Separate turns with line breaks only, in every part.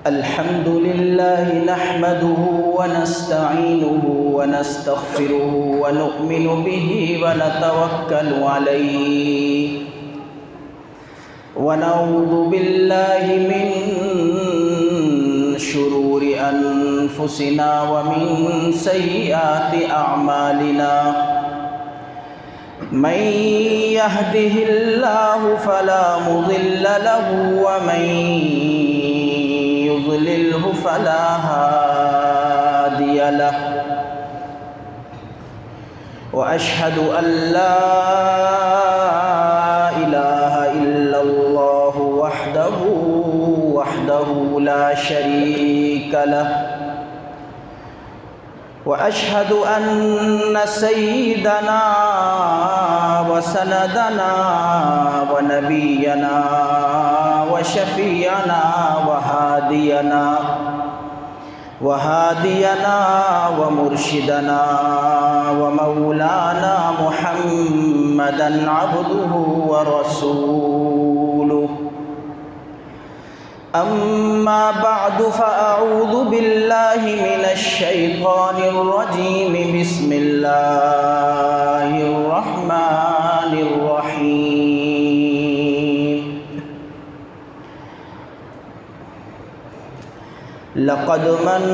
الحمد لله نحمده ونستعينه ونستغفره ونؤمن به ونتوكل عليه ونعوذ بالله من شرور أنفسنا ومن سيئات أعمالنا من يهده الله فلا مضل له ومن يضلله فلا هادي له وأشهد أن لا إله إلا الله وحده لا شريك له وأشهد أن سيدنا وسندنا ونبينا وشفيعنا وهادينا ومرشدنا ومولانا محمدا عبده ورسوله أما بعد فأعوذ بالله من الشيطان الرجيم بسم الله الرحمن الرحيم لقد من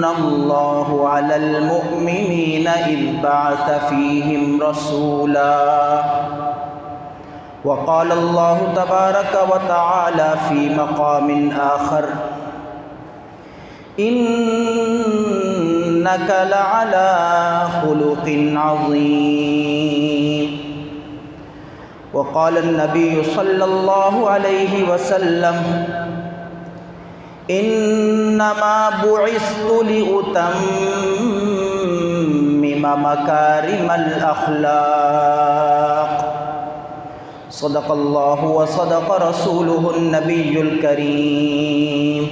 الله على المؤمنين إذ بعث فيهم رسولا وقال الله تبارك وتعالى في مقام آخر إنك لعلى خلق عظيم وقال النبي صلى الله عليه وسلم إنما بعثت لأتمم مكارم الأخلاق صدق الله وصدق رسوله النبي الكريم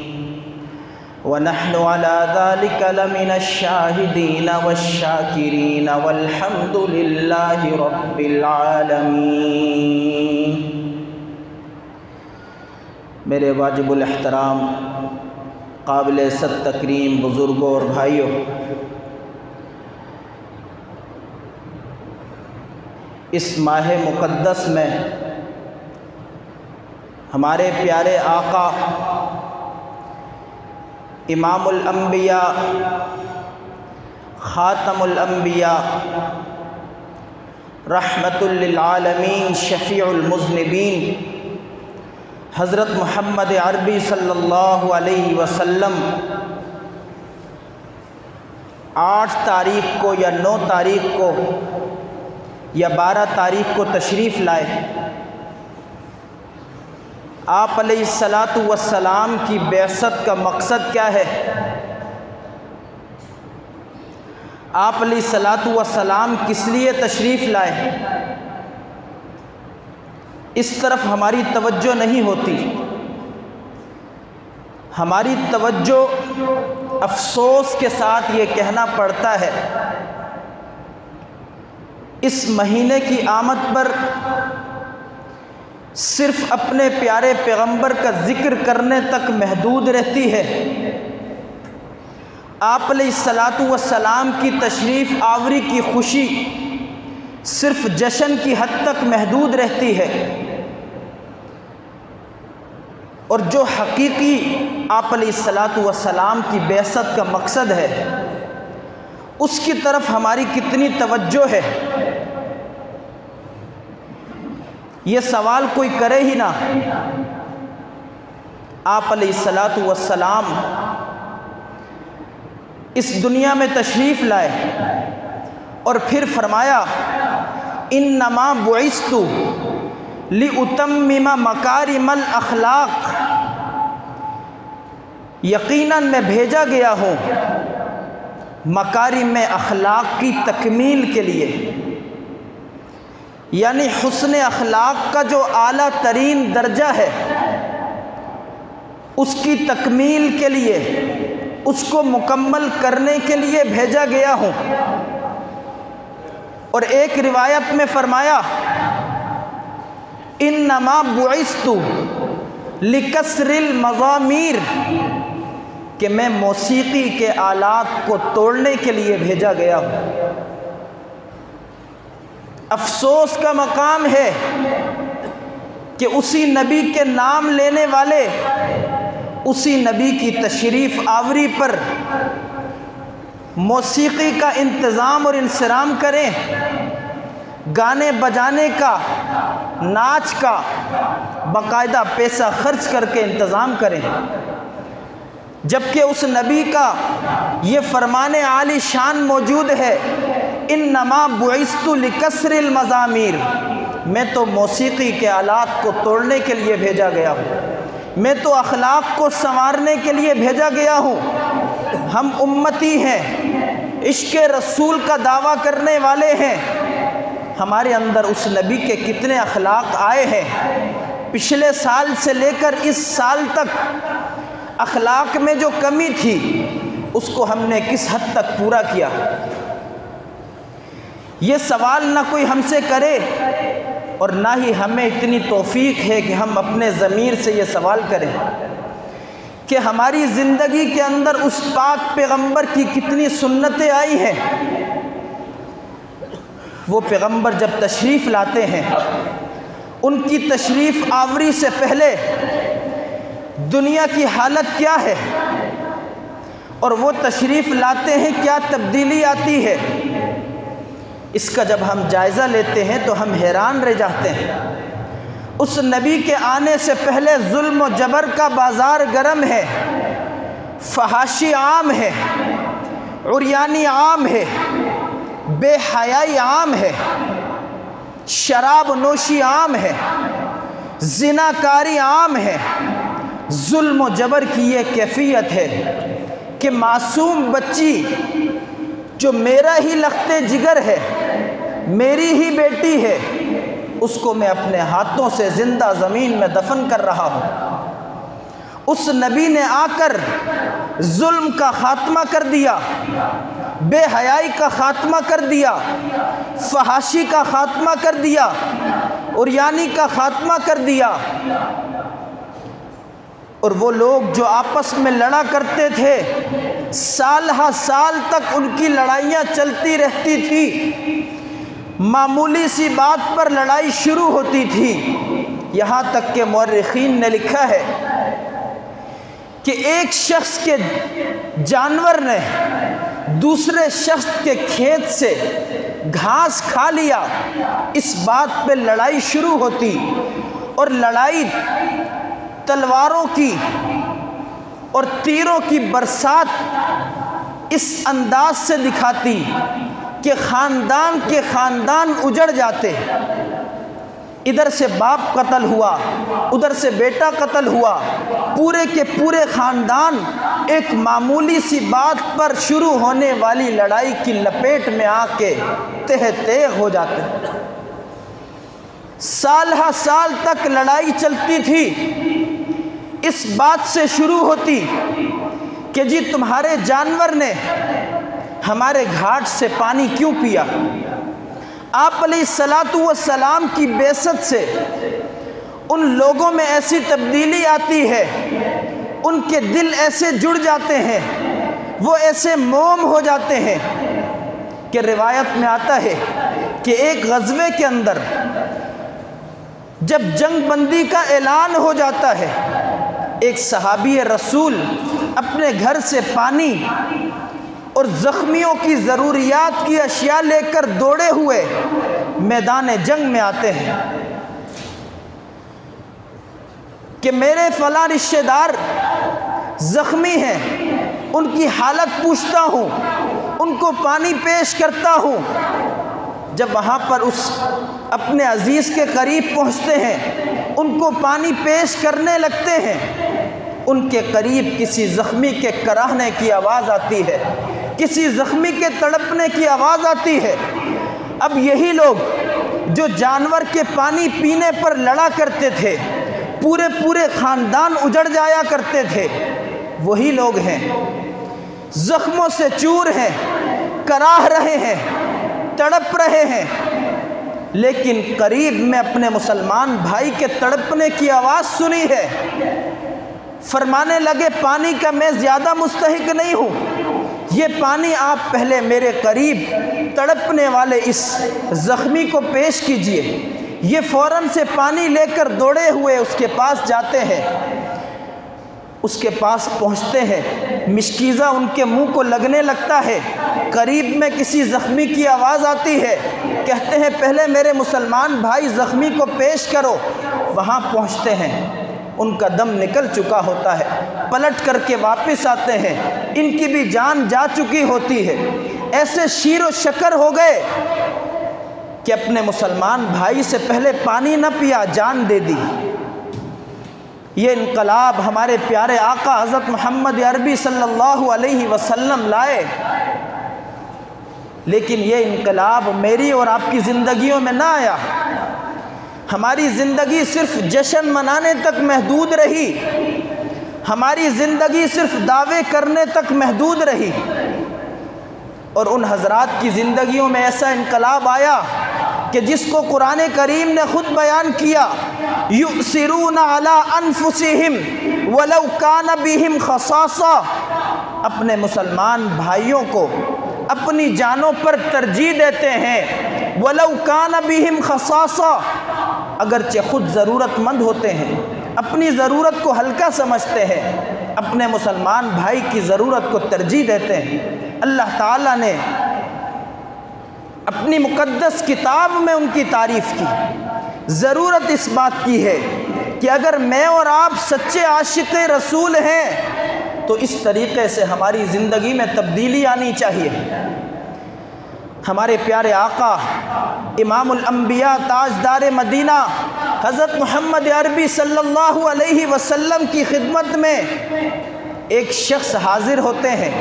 ونحن على ذلك لمن الشاهدين والشاكرين والحمد لله رب العالمين. میرے واجب الاحترام قابل عزت تکریم بزرگوں اور بھائیوں، اس ماہ مقدس میں ہمارے پیارے آقا امام الانبیاء خاتم الانبیاء رحمت للعالمین شفیع المذنبین حضرت محمد عربی صلی اللہ علیہ وسلم 8 تاریخ کو یا 9 تاریخ کو یا 12 تاریخ کو تشریف لائے. آپ علیہ الصلاۃ والسلام کی بعثت کا مقصد کیا ہے؟ آپ علیہ الصلاۃ والسلام کس لیے تشریف لائے؟ اس طرف ہماری توجہ نہیں ہوتی. ہماری توجہ افسوس کے ساتھ یہ کہنا پڑتا ہے اس مہینے کی آمد پر صرف اپنے پیارے پیغمبر کا ذکر کرنے تک محدود رہتی ہے. آپ علیہ الصلاۃ والسلام کی تشریف آوری کی خوشی صرف جشن کی حد تک محدود رہتی ہے، اور جو حقیقی آپ علیہ الصلاۃ والسلام کی بعثت کا مقصد ہے اس کی طرف ہماری کتنی توجہ ہے؟ یہ سوال کوئی کرے ہی نہ. آپ علیہ الصلاۃ والسلام اس دنیا میں تشریف لائے اور پھر فرمایا انما بعثت لأتمم مکارم الاخلاق، یقیناً میں بھیجا گیا ہوں مکارم اخلاق کی تکمیل کے لیے، یعنی حسن اخلاق کا جو اعلیٰ ترین درجہ ہے اس کی تکمیل کے لیے، اس کو مکمل کرنے کے لیے بھیجا گیا ہوں. اور ایک روایت میں فرمایا انما بعثت لکسر المزامیر، کہ میں موسیقی کے آلات کو توڑنے کے لیے بھیجا گیا ہوں۔ افسوس کا مقام ہے کہ اسی نبی کے نام لینے والے اسی نبی کی تشریف آوری پر موسیقی کا انتظام اور انصرام کریں، گانے بجانے کا، ناچ کا باقاعدہ پیسہ خرچ کر کے انتظام کریں، جبکہ اس نبی کا یہ فرمان عالی شان موجود ہے، انما بعثت لکسر المزامیر، میں تو موسیقی کے آلات کو توڑنے کے لیے بھیجا گیا ہوں، میں تو اخلاق کو سنوارنے کے لیے بھیجا گیا ہوں۔ ہم امتی ہیں، عشق رسول کا دعویٰ کرنے والے ہیں، ہمارے اندر اس نبی کے کتنے اخلاق آئے ہیں، پچھلے سال سے لے کر اس سال تک اخلاق میں جو کمی تھی اس کو ہم نے کس حد تک پورا کیا؟ یہ سوال نہ کوئی ہم سے کرے اور نہ ہی ہمیں اتنی توفیق ہے کہ ہم اپنے ضمیر سے یہ سوال کریں کہ ہماری زندگی کے اندر اس پاک پیغمبر کی کتنی سنتیں آئی ہیں۔ وہ پیغمبر جب تشریف لاتے ہیں، ان کی تشریف آوری سے پہلے دنیا کی حالت کیا ہے، اور وہ تشریف لاتے ہیں کیا تبدیلی آتی ہے، اس کا جب ہم جائزہ لیتے ہیں تو ہم حیران رہ جاتے ہیں۔ اس نبی کے آنے سے پہلے ظلم و جبر کا بازار گرم ہے، فحاشی عام ہے، عریانی عام ہے، بے حیائی عام ہے، شراب نوشی عام ہے، زنا کاری عام ہے۔ ظلم و جبر کی یہ کیفیت ہے کہ معصوم بچی جو میرا ہی لخت جگر ہے، میری ہی بیٹی ہے، اس کو میں اپنے ہاتھوں سے زندہ زمین میں دفن کر رہا ہوں۔ اس نبی نے آ کر ظلم کا خاتمہ کر دیا، بے حیائی کا خاتمہ کر دیا، فحاشی کا خاتمہ کر دیا، عریانی کا خاتمہ کر دیا۔ اور وہ لوگ جو آپس میں لڑا کرتے تھے، سال ہا سال تک ان کی لڑائیاں چلتی رہتی تھی، معمولی سی بات پر لڑائی شروع ہوتی تھی، یہاں تک کہ مورخین نے لکھا ہے کہ ایک شخص کے جانور نے دوسرے شخص کے کھیت سے گھاس کھا لیا، اس بات پہ لڑائی شروع ہوتی، اور لڑائی تلواروں کی اور تیروں کی برسات اس انداز سے دکھاتی کہ خاندان کے خاندان اجڑ جاتے، ادھر سے باپ قتل ہوا، ادھر سے بیٹا قتل ہوا، پورے کے پورے خاندان ایک معمولی سی بات پر شروع ہونے والی لڑائی کی لپیٹ میں آ کے تہ تیغ ہو جاتے۔ سال ہا سال تک لڑائی چلتی تھی، اس بات سے شروع ہوتی کہ جی تمہارے جانور نے ہمارے گھاٹ سے پانی کیوں پیا؟ آپ علیہ الصلاۃ والسلام کی بعثت سے ان لوگوں میں ایسی تبدیلی آتی ہے، ان کے دل ایسے جڑ جاتے ہیں، وہ ایسے موم ہو جاتے ہیں کہ روایت میں آتا ہے کہ ایک غزوے کے اندر جب جنگ بندی کا اعلان ہو جاتا ہے، ایک صحابی رسول اپنے گھر سے پانی اور زخمیوں کی ضروریات کی اشیاء لے کر دوڑے ہوئے میدان جنگ میں آتے ہیں کہ میرے فلاں رشتہ دار زخمی ہیں، ان کی حالت پوچھتا ہوں، ان کو پانی پیش کرتا ہوں۔ جب وہاں پر اس اپنے عزیز کے قریب پہنچتے ہیں، ان کو پانی پیش کرنے لگتے ہیں، ان کے قریب کسی زخمی کے کراہنے کی آواز آتی ہے، کسی زخمی کے تڑپنے کی آواز آتی ہے۔ اب یہی لوگ جو جانور کے پانی پینے پر لڑا کرتے تھے، پورے پورے خاندان اجڑ جایا کرتے تھے، وہی لوگ ہیں، زخموں سے چور ہیں، کراہ رہے ہیں، تڑپ رہے ہیں۔ لیکن قریب میں اپنے مسلمان بھائی کے تڑپنے کی آواز سنی ہے۔ فرمانے لگے پانی کا میں زیادہ مستحق نہیں ہوں، یہ پانی آپ پہلے میرے قریب تڑپنے والے اس زخمی کو پیش کیجئے۔ یہ فوراً سے پانی لے کر دوڑے ہوئے اس کے پاس جاتے ہیں، اس کے پاس پہنچتے ہیں، مشکیزہ ان کے منہ کو لگنے لگتا ہے، قریب میں کسی زخمی کی آواز آتی ہے، کہتے ہیں پہلے میرے مسلمان بھائی زخمی کو پیش کرو۔ وہاں پہنچتے ہیں، ان کا دم نکل چکا ہوتا ہے، پلٹ کر کے واپس آتے ہیں، ان کی بھی جان جا چکی ہوتی ہے، ایسے شیر و شکر ہو گئے کہ اپنے مسلمان بھائی سے پہلے پانی نہ پیا، جان دے دی۔ یہ انقلاب ہمارے پیارے آقا حضرت محمد عربی صلی اللہ علیہ وسلم لائے، لیکن یہ انقلاب میری اور آپ کی زندگیوں میں نہ آیا۔ ہماری زندگی صرف جشن منانے تک محدود رہی، ہماری زندگی صرف دعوے کرنے تک محدود رہی، اور ان حضرات کی زندگیوں میں ایسا انقلاب آیا کہ جس کو قرآن کریم نے خود بیان کیا، یؤثرون علی انفسہم ولو کان بہم خصاصہ، اپنے مسلمان بھائیوں کو اپنی جانوں پر ترجیح دیتے ہیں، ولو کان بہم خصاصہ، اگرچہ خود ضرورت مند ہوتے ہیں، اپنی ضرورت کو ہلکا سمجھتے ہیں، اپنے مسلمان بھائی کی ضرورت کو ترجیح دیتے ہیں۔ اللہ تعالیٰ نے اپنی مقدس کتاب میں ان کی تعریف کی۔ ضرورت اس بات کی ہے کہ اگر میں اور آپ سچے عاشق رسول ہیں تو اس طریقے سے ہماری زندگی میں تبدیلی آنی چاہیے۔ ہمارے پیارے آقا امام الانبیاء تاجدار مدینہ حضرت محمد عربی صلی اللہ علیہ وسلم کی خدمت میں ایک شخص حاضر ہوتے ہیں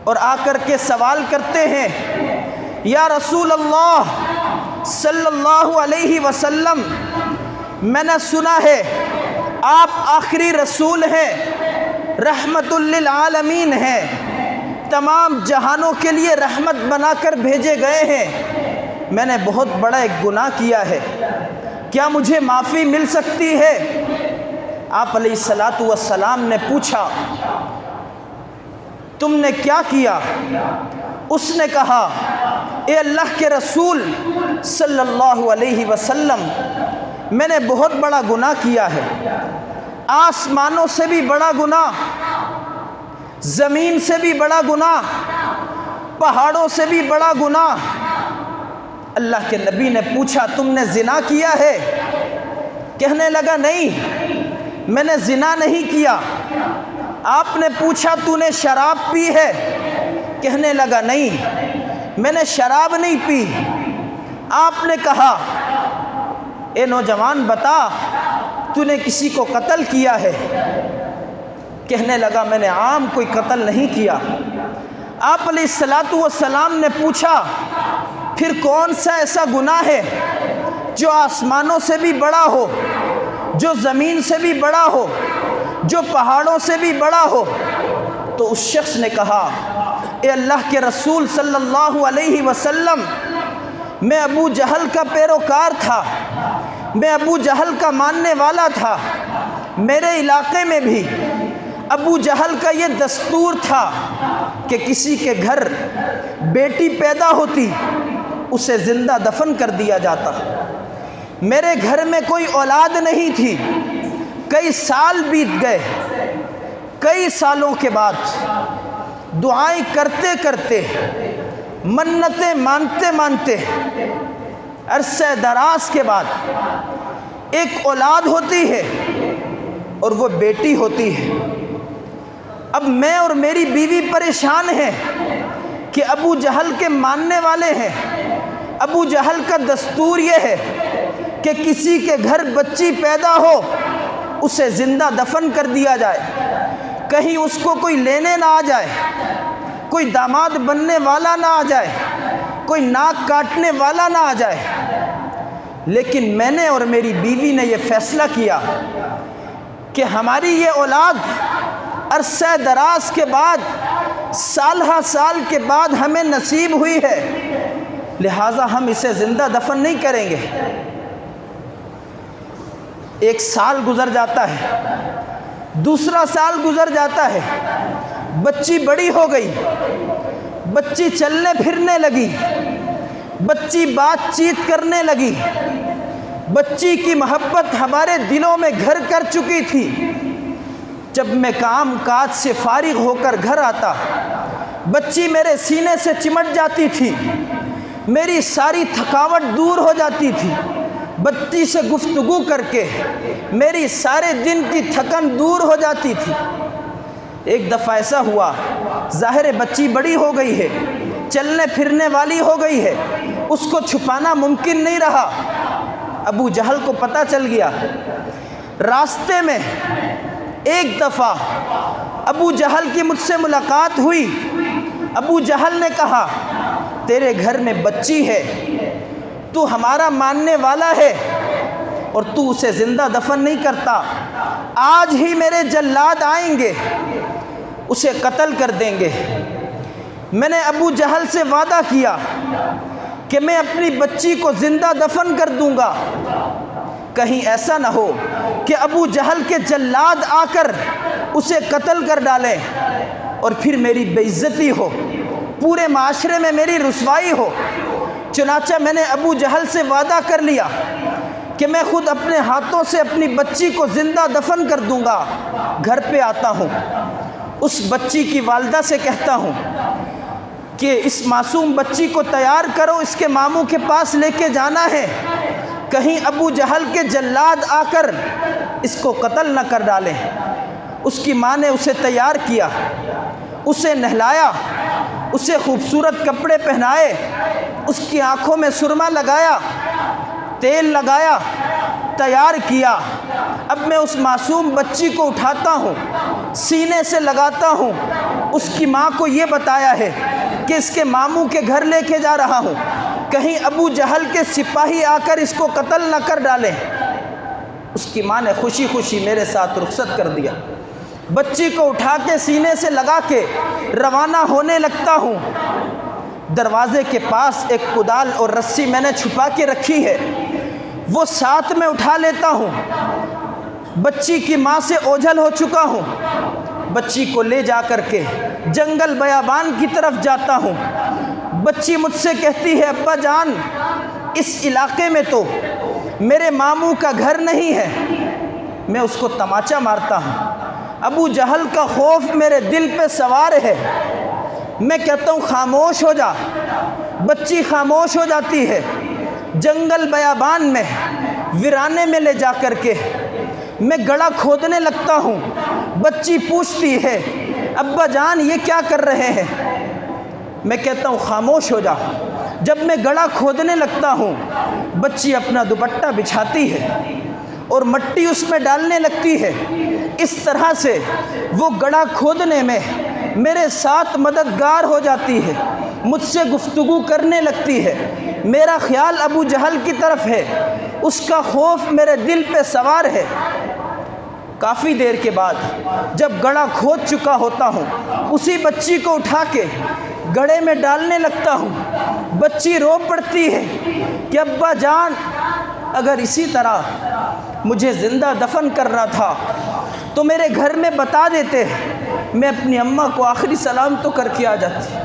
اور آ کر کے سوال کرتے ہیں، یا رسول اللہ صلی اللہ علیہ وسلم، میں نے سنا ہے آپ آخری رسول ہیں، رحمت للعالمین ہیں، تمام جہانوں کے لیے رحمت بنا کر بھیجے گئے ہیں، میں نے بہت بڑا ایک گناہ کیا ہے، کیا مجھے معافی مل سکتی ہے؟ آپ علیہ الصلاۃ والسلام نے پوچھا، تم نے کیا کیا؟ اس نے کہا، اے اللہ کے رسول صلی اللہ علیہ وسلم، میں نے بہت بڑا گناہ کیا ہے، آسمانوں سے بھی بڑا گناہ، زمین سے بھی بڑا گناہ، پہاڑوں سے بھی بڑا گناہ۔ اللہ کے نبی نے پوچھا، تم نے زنا کیا ہے؟ کہنے لگا، نہیں، میں نے زنا نہیں کیا۔ آپ نے پوچھا، تو نے شراب پی ہے؟ کہنے لگا، نہیں، میں نے شراب نہیں پی۔ آپ نے کہا، اے نوجوان بتا، تو نے کسی کو قتل کیا ہے؟ کہنے لگا، میں نے عام کوئی قتل نہیں کیا۔ آپ علیہ الصلاۃ والسلام نے پوچھا، پھر کون سا ایسا گناہ ہے جو آسمانوں سے بھی بڑا ہو، جو زمین سے بھی بڑا ہو، جو پہاڑوں سے بھی بڑا ہو؟ تو اس شخص نے کہا، اے اللہ کے رسول صلی اللہ علیہ وسلم، میں ابو جہل کا پیروکار تھا، میں ابو جہل کا ماننے والا تھا، میرے علاقے میں بھی ابو جہل کا یہ دستور تھا کہ کسی کے گھر بیٹی پیدا ہوتی اسے زندہ دفن کر دیا جاتا۔ میرے گھر میں کوئی اولاد نہیں تھی، کئی سال بیت گئے، کئی سالوں کے بعد دعائیں کرتے کرتے، منتیں مانتے مانتے، عرصہ دراز کے بعد ایک اولاد ہوتی ہے اور وہ بیٹی ہوتی ہے۔ اب میں اور میری بیوی پریشان ہیں کہ ابو جہل کے ماننے والے ہیں، ابو جہل کا دستور یہ ہے کہ کسی کے گھر بچی پیدا ہو اسے زندہ دفن کر دیا جائے، کہیں اس کو کوئی لینے نہ آ جائے، کوئی داماد بننے والا نہ آ جائے، کوئی ناک کاٹنے والا نہ آ جائے۔ لیکن میں نے اور میری بیوی نے یہ فیصلہ کیا کہ ہماری یہ اولاد عرصہ دراز کے بعد، سالہ سال کے بعد ہمیں نصیب ہوئی ہے، لہٰذا ہم اسے زندہ دفن نہیں کریں گے۔ 1 سال گزر جاتا ہے، دوسرا سال گزر جاتا ہے، بچی بڑی ہو گئی، بچی چلنے پھرنے لگی، بچی بات چیت کرنے لگی، بچی کی محبت ہمارے دلوں میں گھر کر چکی تھی۔ جب میں کام کاج سے فارغ ہو کر گھر آتا، بچی میرے سینے سے چمٹ جاتی تھی، میری ساری تھکاوٹ دور ہو جاتی تھی، بچی سے گفتگو کر کے میری سارے دن کی تھکن دور ہو جاتی تھی۔ ایک دفعہ ایسا ہوا، ظاہر ہے بچی بڑی ہو گئی ہے، چلنے پھرنے والی ہو گئی ہے، اس کو چھپانا ممکن نہیں رہا۔ ابو جہل کو پتہ چل گیا۔ راستے میں ایک دفعہ ابو جہل کی مجھ سے ملاقات ہوئی۔ ابو جہل نے کہا، تیرے گھر میں بچی ہے، تو ہمارا ماننے والا ہے اور تو اسے زندہ دفن نہیں کرتا، آج ہی میرے جلاد آئیں گے، اسے قتل کر دیں گے۔ میں نے ابو جہل سے وعدہ کیا کہ میں اپنی بچی کو زندہ دفن کر دوں گا، کہیں ایسا نہ ہو کہ ابو جہل کے جلاد آ کر اسے قتل کر ڈالیں اور پھر میری بے عزتی ہو، پورے معاشرے میں میری رسوائی ہو۔ چنانچہ میں نے ابو جہل سے وعدہ کر لیا کہ میں خود اپنے ہاتھوں سے اپنی بچی کو زندہ دفن کر دوں گا۔ گھر پہ آتا ہوں، اس بچی کی والدہ سے کہتا ہوں کہ اس معصوم بچی کو تیار کرو، اس کے ماموں کے پاس لے کے جانا ہے، کہیں ابو جہل کے جلاد آ کر اس کو قتل نہ کر ڈالیں۔ اس کی ماں نے اسے تیار کیا، اسے نہلایا، اسے خوبصورت کپڑے پہنائے، اس کی آنکھوں میں سرما لگایا، تیل لگایا، تیار کیا۔ اب میں اس معصوم بچی کو اٹھاتا ہوں، سینے سے لگاتا ہوں، اس کی ماں کو یہ بتایا ہے کہ اس کے ماموں کے گھر لے کے جا رہا ہوں، کہیں ابو جہل کے سپاہی آ کر اس کو قتل نہ کر ڈالیں۔ اس کی ماں نے خوشی خوشی میرے ساتھ رخصت کر دیا۔ بچی کو اٹھا کے سینے سے لگا کے روانہ ہونے لگتا ہوں۔ دروازے کے پاس ایک کدال اور رسی میں نے چھپا کے رکھی ہے، وہ ساتھ میں اٹھا لیتا ہوں۔ بچی کی ماں سے اوجھل ہو چکا ہوں، بچی کو لے جا کر کے جنگل بیابان کی طرف جاتا ہوں۔ بچی مجھ سے کہتی ہے، ابا جان، اس علاقے میں تو میرے ماموں کا گھر نہیں ہے۔ میں اس کو تماچا مارتا ہوں، ابو جہل کا خوف میرے دل پہ سوار ہے۔ میں کہتا ہوں خاموش ہو جا، بچی خاموش ہو جاتی ہے۔ جنگل بیابان میں ویرانے میں لے جا کر کے میں گڑھا کھودنے لگتا ہوں۔ بچی پوچھتی ہے، ابا جان یہ کیا کر رہے ہیں؟ میں کہتا ہوں خاموش ہو جا۔ جب میں گڑھا کھودنے لگتا ہوں، بچی اپنا دوپٹہ بچھاتی ہے اور مٹی اس میں ڈالنے لگتی ہے۔ اس طرح سے وہ گڑھا کھودنے میں میرے ساتھ مددگار ہو جاتی ہے، مجھ سے گفتگو کرنے لگتی ہے۔ میرا خیال ابو جہل کی طرف ہے، اس کا خوف میرے دل پہ سوار ہے۔ کافی دیر کے بعد جب گڑھا کھود چکا ہوتا ہوں، اسی بچی کو اٹھا کے گڑھے میں ڈالنے لگتا ہوں۔ بچی رو پڑتی ہے کہ ابا جان، اگر اسی طرح مجھے زندہ دفن کرنا تھا تو میرے گھر میں بتا دیتے، میں اپنی اماں کو آخری سلام تو کر کے آ جاتی۔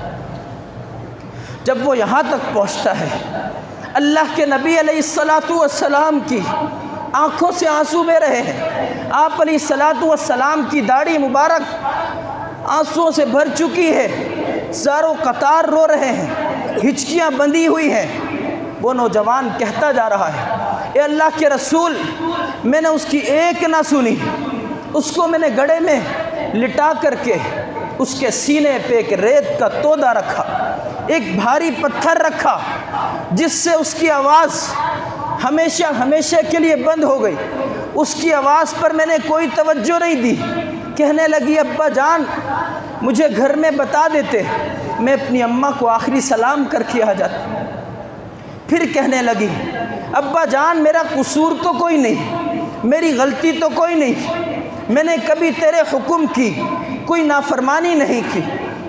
جب وہ یہاں تک پہنچتا ہے، اللہ کے نبی علیہ السلام کی آنکھوں سے آنسو بہ رہے ہیں۔ آپ علیہ السلام کی داڑھی مبارک آنسوؤں سے بھر چکی ہے، زاروں قطار رو رہے ہیں، ہچکیاں بندھی ہوئی ہیں۔ وہ نوجوان کہتا جا رہا ہے، اے اللہ کے رسول، میں نے اس کی ایک نہ سنی، اس کو میں نے گڑھے میں لٹا کر کے اس کے سینے پہ ایک ریت کا تودا رکھا، ایک بھاری پتھر رکھا، جس سے اس کی آواز ہمیشہ ہمیشہ کے لیے بند ہو گئی۔ اس کی آواز پر میں نے کوئی توجہ نہیں دی۔ کہنے لگی، ابا جان مجھے گھر میں بتا دیتے، میں اپنی اماں کو آخری سلام کر کے آ جاتی۔ پھر کہنے لگی، ابا جان میرا قصور تو کوئی نہیں، میری غلطی تو کوئی نہیں، میں نے کبھی تیرے حکم کی کوئی نافرمانی نہیں کی،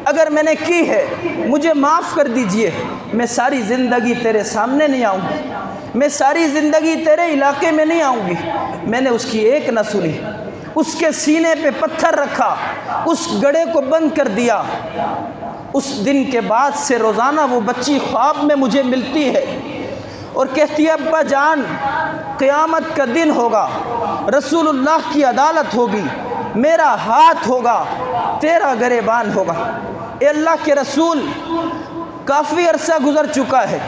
اگر میں نے کی ہے مجھے معاف کر دیجئے، میں ساری زندگی تیرے سامنے نہیں آؤں گی، میں ساری زندگی تیرے علاقے میں نہیں آؤں گی۔ میں نے اس کی ایک نہ سنی، اس کے سینے پہ پتھر رکھا، اس گڑھے کو بند کر دیا۔ اس دن کے بعد سے روزانہ وہ بچی خواب میں مجھے ملتی ہے اور کہتی ہے ابا جان قیامت کا دن ہوگا، رسول اللہ کی عدالت ہوگی، میرا ہاتھ ہوگا، تیرا گریبان ہوگا۔ اے اللہ کے رسول، کافی عرصہ گزر چکا ہے،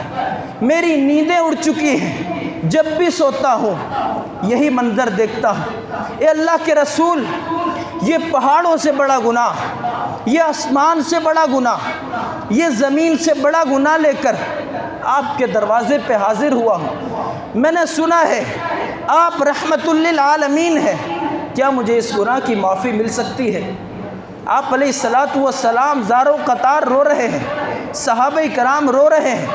میری نیندیں اڑ چکی ہیں، جب بھی سوتا ہوں یہی منظر دیکھتا ہوں۔ اے اللہ کے رسول، یہ پہاڑوں سے بڑا گناہ، یہ آسمان سے بڑا گناہ، یہ زمین سے بڑا گناہ لے کر آپ کے دروازے پہ حاضر ہوا ہوں۔ میں نے سنا ہے آپ رحمت للعالمین ہیں، کیا مجھے اس گناہ کی معافی مل سکتی ہے؟ آپ علیہ الصلاۃ والسلام زاروں قطار رو رہے ہیں، صحابہ کرام رو رہے ہیں۔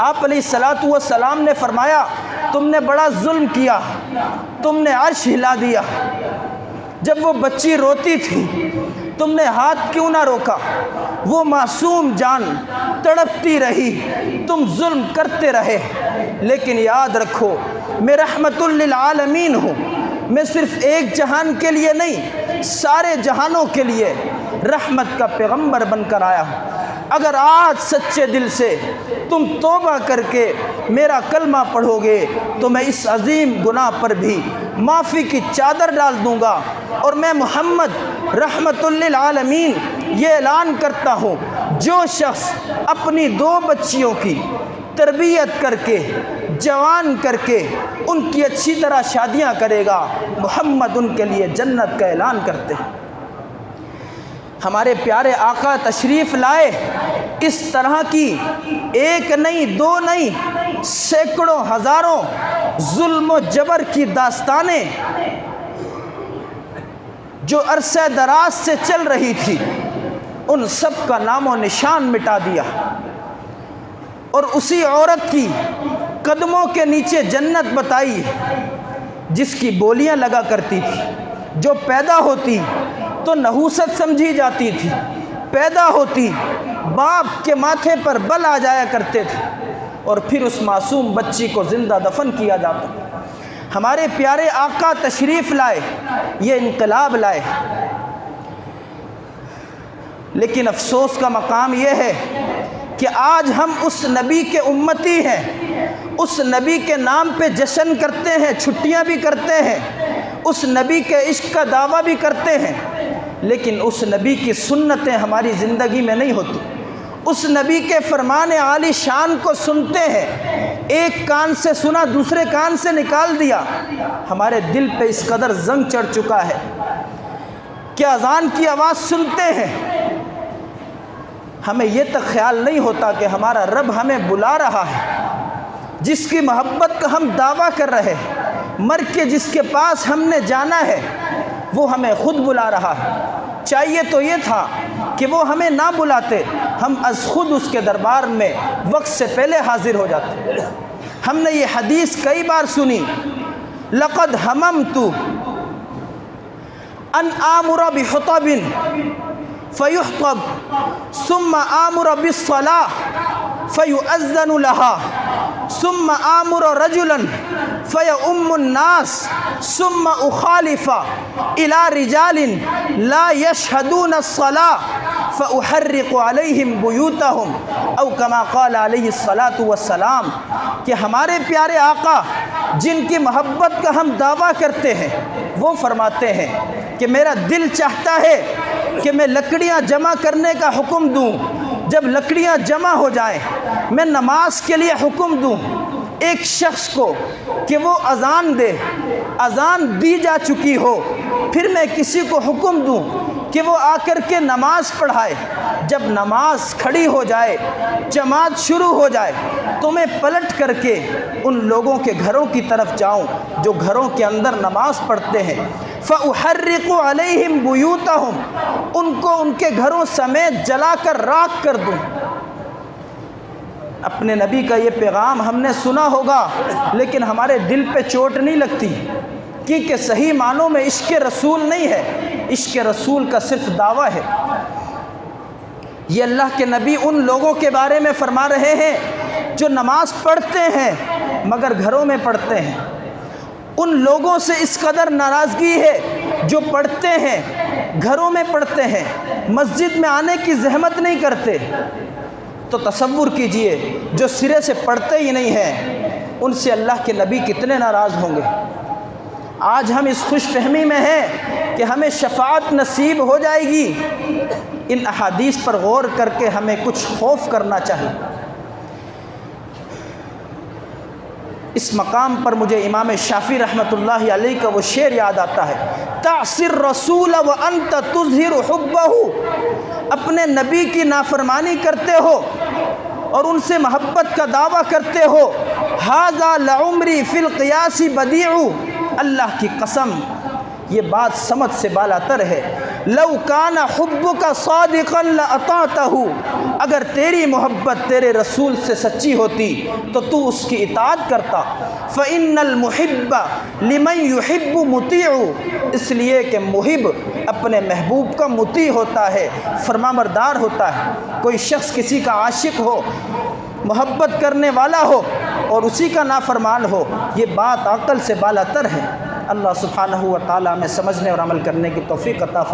آپ علیہ الصلاۃ والسلام نے فرمایا تم نے بڑا ظلم کیا، تم نے عرش ہلا دیا۔ جب وہ بچی روتی تھی تم نے ہاتھ کیوں نہ روکا؟ وہ معصوم جان تڑپتی رہی، تم ظلم کرتے رہے۔ لیکن یاد رکھو میں رحمت للعالمین ہوں، میں صرف ایک جہان کے لیے نہیں، سارے جہانوں کے لیے رحمت کا پیغمبر بن کر آیا ہوں۔ اگر آج سچے دل سے تم توبہ کر کے میرا کلمہ پڑھو گے تو میں اس عظیم گناہ پر بھی معافی کی چادر ڈال دوں گا، اور میں محمد رحمت للعالمین یہ اعلان کرتا ہوں جو شخص اپنی 2 بچیوں کی تربیت کر کے جوان کر کے ان کی اچھی طرح شادیاں کرے گا، محمد ان کے لیے جنت کا اعلان کرتے ہیں۔ ہمارے پیارے آقا تشریف لائے، اس طرح کی ایک نہیں 2 نہیں سینکڑوں ہزاروں ظلم و جبر کی داستانیں جو عرصہ دراز سے چل رہی تھی ان سب کا نام و نشان مٹا دیا، اور اسی عورت کی قدموں کے نیچے جنت بتائی جس کی بولیاں لگا کرتی تھی، جو پیدا ہوتی تو نحوست سمجھی جاتی تھی، پیدا ہوتی باپ کے ماتھے پر بل آ جایا کرتے تھے، اور پھر اس معصوم بچی کو زندہ دفن کیا جاتا۔ ہمارے پیارے آقا تشریف لائے، یہ انقلاب لائے، لیکن افسوس کا مقام یہ ہے کہ آج ہم اس نبی کے امتی ہیں، اس نبی کے نام پہ جشن کرتے ہیں، چھٹیاں بھی کرتے ہیں، اس نبی کے عشق کا دعویٰ بھی کرتے ہیں، لیکن اس نبی کی سنتیں ہماری زندگی میں نہیں ہوتی۔ اس نبی کے فرمان عالی شان کو سنتے ہیں، ایک کان سے سنا دوسرے کان سے نکال دیا۔ ہمارے دل پہ اس قدر زنگ چڑھ چکا ہے کہ اذان کی آواز سنتے ہیں، ہمیں یہ تک خیال نہیں ہوتا کہ ہمارا رب ہمیں بلا رہا ہے، جس کی محبت کا ہم دعویٰ کر رہے ہیں، مر کے جس کے پاس ہم نے جانا ہے وہ ہمیں خود بلا رہا ہے۔ چاہیے تو یہ تھا کہ وہ ہمیں نہ بلاتے، ہم از خود اس کے دربار میں وقت سے پہلے حاضر ہو جاتے۔ ہم نے یہ حدیث کئی بار سنی، لقد ہممت ان آمر بخطب فیخطب ثم آمر بالصلاة فیؤذن لها ثم آمر رجلا فیؤم الناس ثم اخالف الى رجال لا يشهدون الصلاة فأحرق عليهم بيوتهم او كما قال علیہ الصلاة والسلام۔ کہ ہمارے پیارے آقا جن کی محبت کا ہم دعویٰ کرتے ہیں وہ فرماتے ہیں کہ میرا دل چاہتا ہے کہ میں لکڑیاں جمع کرنے کا حکم دوں، جب لکڑیاں جمع ہو جائیں میں نماز کے لیے حکم دوں ایک شخص کو کہ وہ اذان دے، اذان دی جا چکی ہو، پھر میں کسی کو حکم دوں کہ وہ آ کر کے نماز پڑھائے، جب نماز کھڑی ہو جائے، جماعت شروع ہو جائے تو میں پلٹ کر کے ان لوگوں کے گھروں کی طرف جاؤں جو گھروں کے اندر نماز پڑھتے ہیں، فَأُحَرِّقُ عَلَيْهِمْ بُيُوتَهُمْ، ان کو ان کے گھروں سمیت جلا کر راکھ کر دوں۔ اپنے نبی کا یہ پیغام ہم نے سنا ہوگا لیکن ہمارے دل پہ چوٹ نہیں لگتی، کیونکہ صحیح معنوں میں عشق رسول نہیں ہے، عشق رسول کا صرف دعویٰ ہے۔ یہ اللہ کے نبی ان لوگوں کے بارے میں فرما رہے ہیں جو نماز پڑھتے ہیں مگر گھروں میں پڑھتے ہیں۔ ان لوگوں سے اس قدر ناراضگی ہے جو پڑھتے ہیں گھروں میں پڑھتے ہیں، مسجد میں آنے کی زحمت نہیں کرتے۔ تو تصور کیجئے جو سرے سے پڑھتے ہی نہیں ہیں، ان سے اللہ کے نبی کتنے ناراض ہوں گے۔ آج ہم اس خوش فہمی میں ہیں کہ ہمیں شفاعت نصیب ہو جائے گی، ان احادیث پر غور کر کے ہمیں کچھ خوف کرنا چاہیے۔ اس مقام پر مجھے امام شافعی رحمۃ اللہ علیہ کا وہ شعر یاد آتا ہے، تعصی الرسول وانت تظہر حبہ، اپنے نبی کی نافرمانی کرتے ہو اور ان سے محبت کا دعویٰ کرتے ہو، ھذا لعمری فی القیاس بدیع، اللہ کی قسم یہ بات سمجھ سے بالاتر ہے، لو کان حبک صادقا لاطعتہ، اگر تیری محبت تیرے رسول سے سچی ہوتی تو تو اس کی اطاعت کرتا، فإن المحب لمن يحب مطیع، اس لیے کہ محب اپنے محبوب کا مطیع ہوتا ہے، فرمانبردار ہوتا ہے۔ کوئی شخص کسی کا عاشق ہو، محبت کرنے والا ہو اور اسی کا نافرمان ہو، یہ بات عقل سے بالاتر ہے۔ اللہ سبحانہ و تعالی ہمیں سمجھنے اور عمل کرنے کی توفیق عطا فرمائے۔